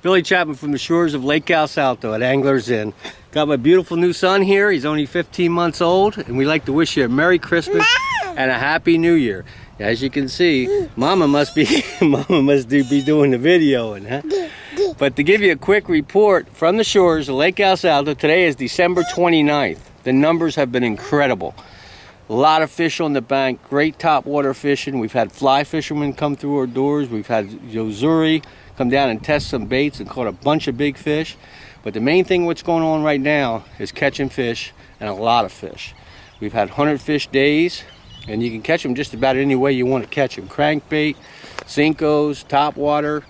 Billy Chapman from the shores of Lake El Salto at Anglers Inn. Got my beautiful new son here. He's only 15 months old, and we'd like to wish you a Merry Christmas and a Happy New Year. As you can see, Mama must be doing the videoing, huh? But to give you a quick report from the shores of Lake El Salto, today is December 29th. The numbers have been incredible. A lot of fish on the bank, great topwater fishing. We've had fly fishermen come through our doors. We've had Yozuri come down and test some baits and caught a bunch of big fish. But the main thing what's going on right now is catching fish, and a lot of fish. We've had 100 fish days, and you can catch them just about any way you want to catch them. Crankbait, Cincos, topwater.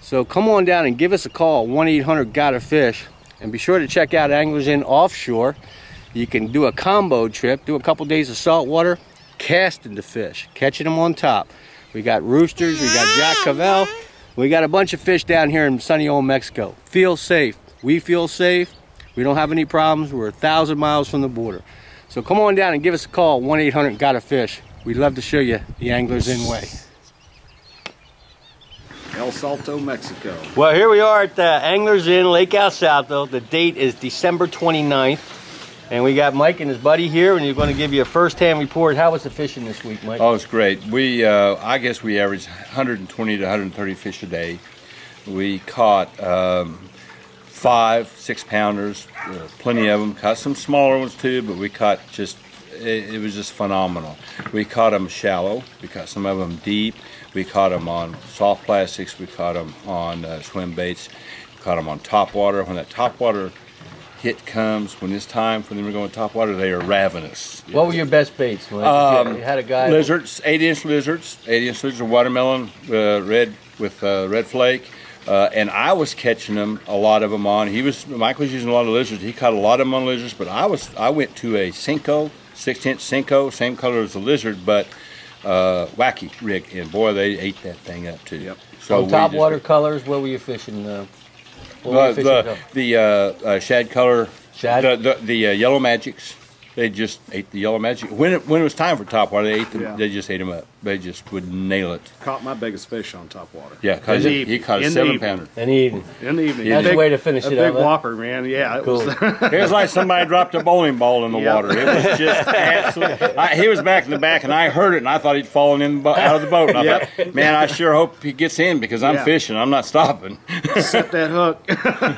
So come on down and give us a call, 1-800-GOT-A-FISH. And be sure to check out Anglers Inn Offshore. You can do a combo trip, do a couple days of saltwater, casting the fish, catching them on top. We got roosters, we got Jack Cavell, we got a bunch of fish down here in sunny old Mexico. Feel safe. We feel safe. We don't have any problems. We're 1,000 miles from the border. So come on down and give us a call, 1-800-GOT-A-FISH. We'd love to show you the Anglers Inn way. El Salto, Mexico. Well, here we are at Anglers Inn, Lake El Salto. The date is December 29th. And we got Mike and his buddy here, and he's going to give you a first-hand report. How was the fishing this week, Mike? Oh, it's great. I guess we averaged 120 to 130 fish a day. We caught 5 6-pounders, plenty of them. Caught some smaller ones too, but we caught it was just phenomenal. We caught them shallow. We caught some of them deep. We caught them on soft plastics. We caught them on swim baits. We caught them on topwater. When that topwater hit comes, when it's time for them to go in topwater, they are ravenous. What were your best baits? You had a guy. Lizards, 8-inch lizards, 8-inch lizards, watermelon, red with red flake, and I was catching them, a lot of them on. Mike was using a lot of lizards. He caught a lot of them on lizards, but I went to a Cinco, 6-inch Cinco, same color as the lizard, but wacky rig, and boy, they ate that thing up too. Yep. So topwater colors, where were you fishing? The shad color, the yellow magics. They just ate the yellow magic. When it was time for topwater, they ate them. Yeah. They just ate them up. They just would nail it. Caught my biggest fish on topwater. Yeah, because he caught a 7-pounder. In the evening. In the evening. That's the way to finish it. A big whopper, man. Yeah, cool. It was like somebody dropped a bowling ball in the water. It was just absolutely. He was back in the back, and I heard it, and I thought he'd fallen out of the boat. And I thought, man, I sure hope he gets in because I'm fishing. I'm not stopping. Set that hook.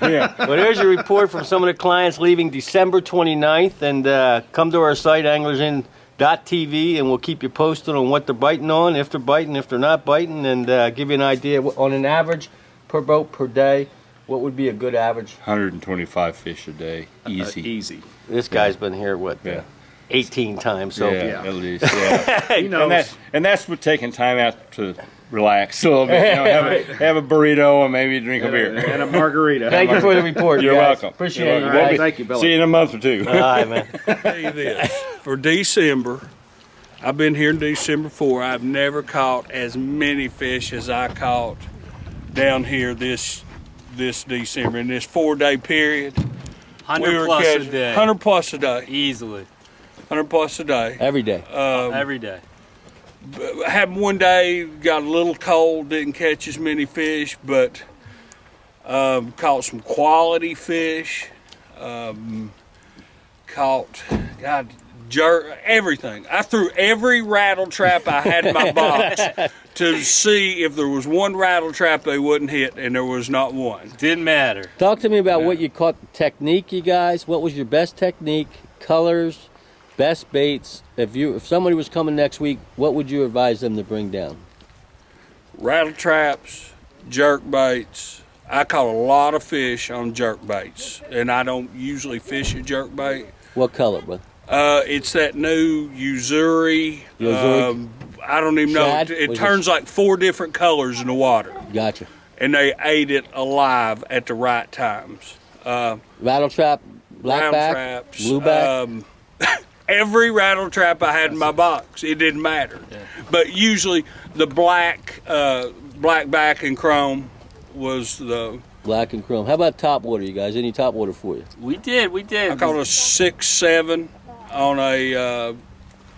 Yeah. Well, there's your report from some of the clients leaving December 29th, and come to our site, anglersin.tv, and we'll keep you posted on what they're biting on, if they're biting, if they're not biting, and give you an idea on an average per boat per day. What would be a good average? 125 fish a day, easy. Easy. This guy's been here, what, 18 times, so at least. Yeah. He knows. And that's with taking time out to relax a little bit. Have a burrito and maybe drink a beer. And a margarita. Thank you for the report. You're welcome. Appreciate it. Right. Thank you, Billy. See you in a month or two. All right, man. I'll tell you this. For December, I've been here in December before. I've never caught as many fish as I caught down here this December in this 4-day period. 100 plus a day. 100 plus a day. Easily. 100 plus a day. Every day. Every day. Had one day, got a little cold, didn't catch as many fish, but caught some quality fish. Caught, everything. I threw every rattle trap I had in my box to see if there was one rattle trap they wouldn't hit, and there was not one. Didn't matter. Talk to me about what you caught, technique, you guys. What was your best technique, colors, best baits? If somebody was coming next week, what would you advise them to bring down? Rattle traps, jerk baits. I caught a lot of fish on jerk baits, and I don't usually fish a jerk bait. What color, bud? It's that new Yozuri. I don't even know. It turns like 4 different colors in the water. Gotcha. And they ate it alive at the right times. Rattle trap, blackback, traps, blueback. Every rattle trap I had in my box, it didn't matter. Yeah. But usually the blackback and chrome was the... Black and chrome. How about topwater, you guys? Any topwater for you? We did. I caught a 6-7 on a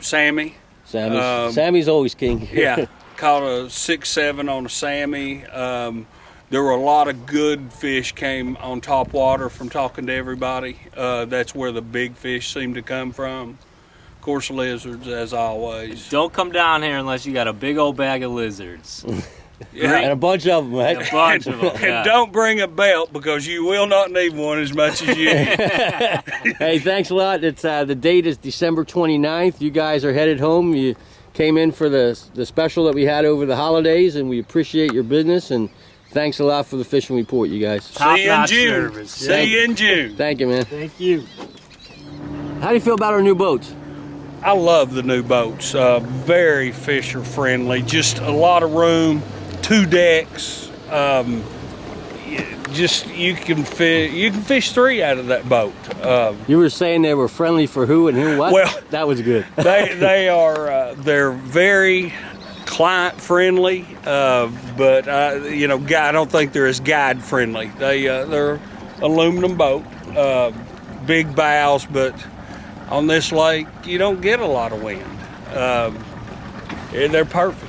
Sammy. Sammy's always king. Yeah, caught a 6-7 on a Sammy. There were a lot of good fish came on top water from talking to everybody. That's where the big fish seem to come from. Of course, lizards, as always. Don't come down here unless you got a big old bag of lizards. Yeah. And a bunch of them, right? A bunch of them. And don't bring a belt because you will not need one as much as you. Hey, thanks a lot. It's the date is December 29th. You guys are headed home. You came in for the special that we had over the holidays, and we appreciate your business. And thanks a lot for the fishing report, you guys. See you in Top-notch June. service. See you in June. Thank you, man. Thank you. How do you feel about our new boats? I love the new boats. Very fisher friendly. Just a lot of room. 2 decks. Just you can fish 3 out of that boat. You were saying they were friendly for who and who what? Well, that was good. they're very client friendly, but I don't think they're as guide friendly. They're aluminum boat, big bows, but on this lake you don't get a lot of wind. They're perfect.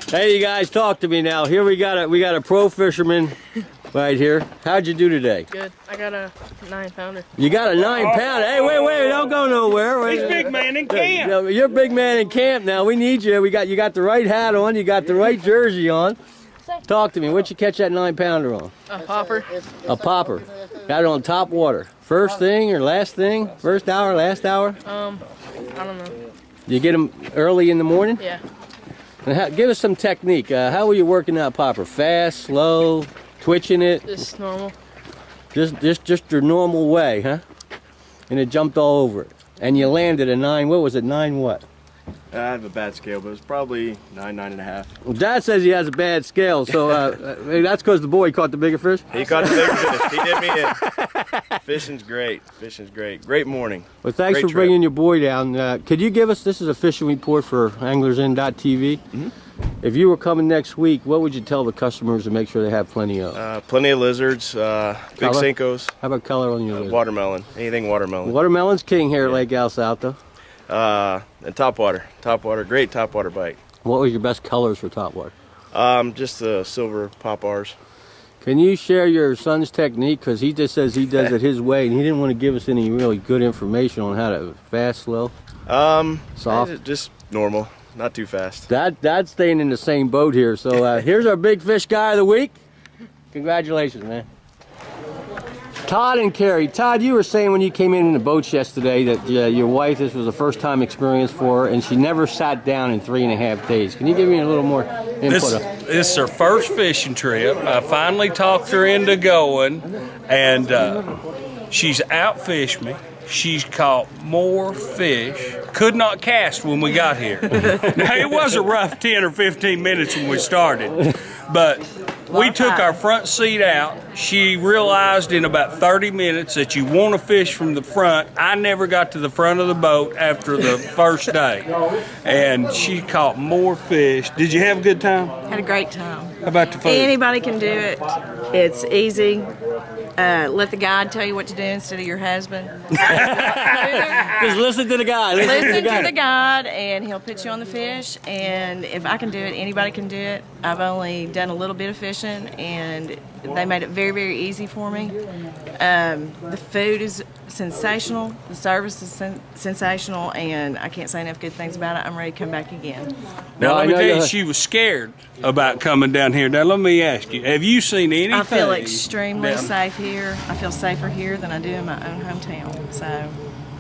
Hey, you guys, talk to me now. Here we got a pro fisherman right here. How'd you do today? Good. I got a 9-pounder. You got a 9-pounder. Hey, wait, don't go nowhere. Wait. He's big man in camp. You're big man in camp now. We need you. You got the right hat on. You got the right jersey on. Talk to me. What'd you catch that 9-pounder on? A popper. A popper. Got it on top water. First thing or last thing? First hour, last hour? I don't know. You get them early in the morning? Yeah. And give us some technique. How were you working that popper? Fast, slow, twitching it? Just normal. Just your normal way, huh? And it jumped all over it. And you landed a 9, what was it, 9 what? I have a bad scale, but it's probably 9.5. Well, Dad says he has a bad scale, so that's because the boy caught the bigger fish? He caught the bigger fish. He did me in. Fishing's great. Fishing's great. Great morning. Well, thanks Great for bringing your boy down. Could you give us, this is a fishing report for AnglersIn.tv. Mm-hmm. If you were coming next week, what would you tell the customers to make sure they have plenty of? Plenty of lizards, big Color? Senkos, How about color on your list? watermelon, anything watermelon. Watermelon's king here at Lake El Salto. And topwater. Great topwater bite. What was your best colors for topwater? Just the silver popars. Can you share your son's technique? Because he just says he does it his way, and he didn't want to give us any really good information on how to fast, slow, soft. Just normal, not too fast. Dad's staying in the same boat here. So here's our big fish guy of the week. Congratulations, man. Todd and Carrie. Todd, you were saying when you came in the boats yesterday that your wife, this was a first time experience for her, and she never sat down in 3.5 days. Can you give me a little more input? This is her first fishing trip. I finally talked her into going, and she's outfished me. She's caught more fish. Could not cast when we got here. Now, it was a rough 10 or 15 minutes when we started, but we took our front seat out. She realized in about 30 minutes that you want to fish from the front. I never got to the front of the boat after the first day, and she caught more fish. Did you have a good time? Had a great time. How about the food? Anybody can do it. It's easy. Let the guide tell you what to do instead of your husband. Just listen to the guy. Listen to the guide, and he'll put you on the fish. And if I can do it, anybody can do it. I've only done a little bit of fishing, and they made it very, very easy for me. The food is sensational. The service is sensational, and I can't say enough good things about it. I'm ready to come back again. Now, Well, I let me know tell you, you- she was scared about coming down here. Now, let me ask you, have you seen anything? I feel extremely down- safe here. I feel safer here than I do in my own hometown. So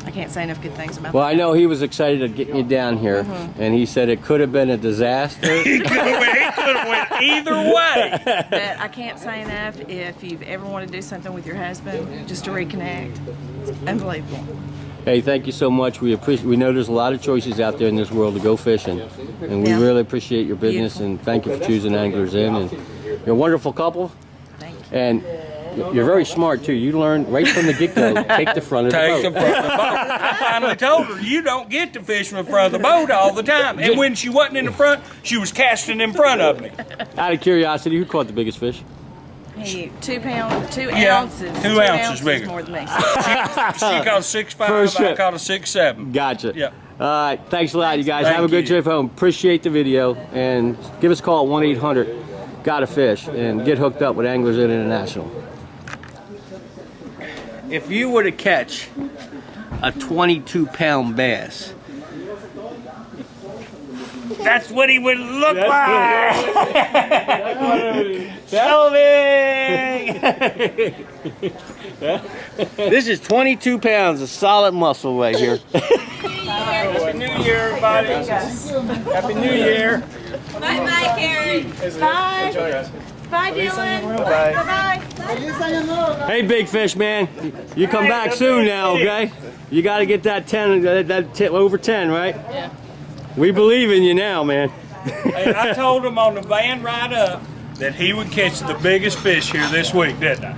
I can't say enough good things about Well, that. I know he was excited to get you down here, and he said it could have been a disaster. He could have went either way. But I can't say enough. If you've ever wanted to do something with your husband, just to reconnect, it's unbelievable. Hey, thank you so much. We know there's a lot of choices out there in this world to go fishing, and we Yeah. really appreciate your business. Beautiful. And thank you for choosing Anglers In. And you're a wonderful couple, Thank you. and you're very smart too. You learned right from the get-go. Take the front of the Take the boat. front of the boat. I finally told her, you don't get to fish from the front of the boat all the time. And when she wasn't in the front, she was casting in front of me. Out of curiosity, who caught the biggest fish? He 2 pounds, 2 Yeah, ounces. 2 ounces bigger. more than me. She caught 6'5", First I trip. caught a 6'7". Gotcha. Yep. All right. Thanks a lot, you guys. Thank Have a good you. trip home. Appreciate the video. And give us a call at 1-800-GOT-A-FISH and get hooked up with Anglers Inn International. If you were to catch a 22-pound bass, that's what he would look like. Selvig! This is 22 pounds of solid muscle right here. Happy New Year, everybody. Happy New Year. Bye, Karen. Bye. Bye, Dylan. Bye-bye. Hey, big fish man, you come back soon now, okay? You got to get that 10, over 10, right? Yeah. We believe in you now, man. And I told him on the van ride up that he would catch the biggest fish here this week, didn't I?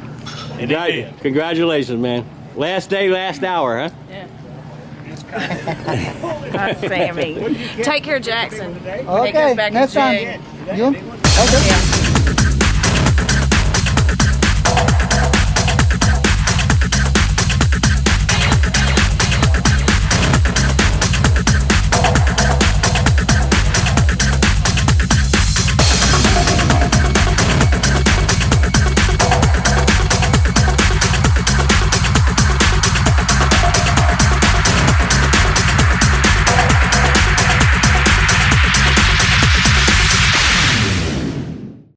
And he did. Congratulations, man. Last day, last hour, huh? Yeah. That's Sammy. Take care, Jackson. When he Okay, goes back next to time. jig. You? Okay. Yeah.